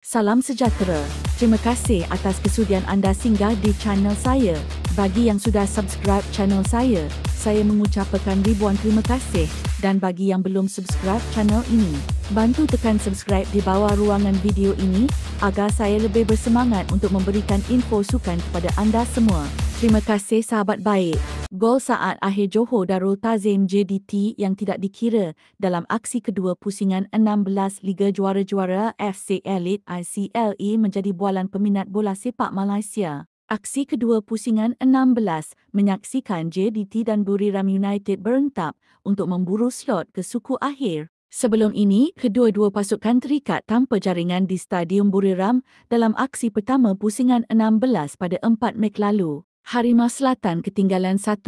Salam sejahtera. Terima kasih atas kesudian anda singgah di channel saya. Bagi yang sudah subscribe channel saya mengucapkan ribuan terima kasih. Dan bagi yang belum subscribe channel ini, bantu tekan subscribe di bawah ruangan video ini agar saya lebih bersemangat untuk memberikan info sukan kepada anda semua. Terima kasih sahabat baik. Gol saat akhir Johor Darul Ta'zim JDT yang tidak dikira dalam aksi kedua pusingan 16 Liga Juara-Juara FC Elite ICLE menjadi bualan peminat bola sepak Malaysia. Aksi kedua pusingan 16 menyaksikan JDT dan Buriram United berentap untuk memburu slot ke suku akhir. Sebelum ini, kedua-dua pasukan terikat tanpa jaringan di Stadium Buriram dalam aksi pertama pusingan 16 pada 4 Mei lalu. Harimau Selatan ketinggalan 1-0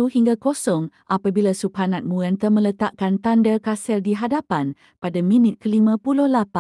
apabila Subhanat Muenta meletakkan tanda kasel di hadapan pada minit ke-58.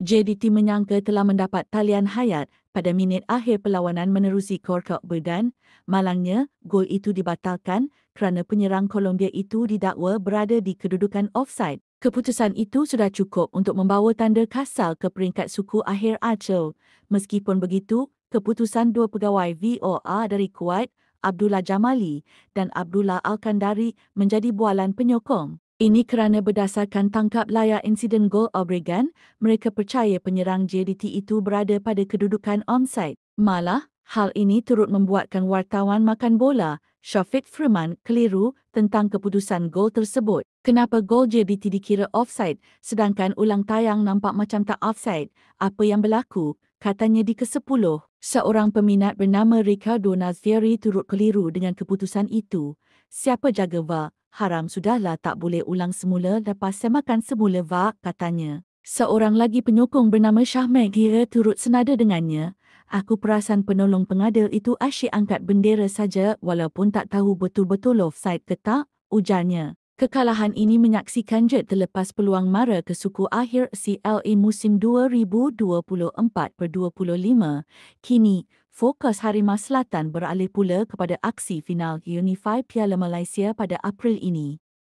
JDT menyangka telah mendapat talian hayat pada minit akhir perlawanan menerusi Korkak Berdan. Malangnya, gol itu dibatalkan kerana penyerang Colombia itu didakwa berada di kedudukan offside. Keputusan itu sudah cukup untuk membawa tanda kasal ke peringkat suku akhir Aceh. Meskipun begitu, keputusan dua pegawai VOR dari Kuwait, Abdullah Jamali dan Abdullah Al-Kandari menjadi bualan penyokong. Ini kerana berdasarkan tangkap layar insiden gol Obregon, mereka percaya penyerang JDT itu berada pada kedudukan onside. Malah, hal ini turut membuatkan wartawan makan bola, Syafiq Firman, keliru tentang keputusan gol tersebut. Kenapa gol JDT dikira offside sedangkan ulang tayang nampak macam tak offside? Apa yang berlaku? Katanya di ke-10. Seorang peminat bernama Ricardo Nazfieri turut keliru dengan keputusan itu. Siapa jaga VAR? Haram sudahlah, tak boleh ulang semula lepas semakan semula VAR, katanya. Seorang lagi penyokong bernama Syahmed Gira turut senada dengannya. Aku perasan penolong pengadil itu asyik angkat bendera saja walaupun tak tahu betul-betul offside ke tak, ujarnya. Kekalahan ini menyaksikan Jet terlepas peluang mara ke suku akhir CLA musim 2024-25. Kini, fokus Harimau Selatan beralih pula kepada aksi final Unify Piala Malaysia pada April ini.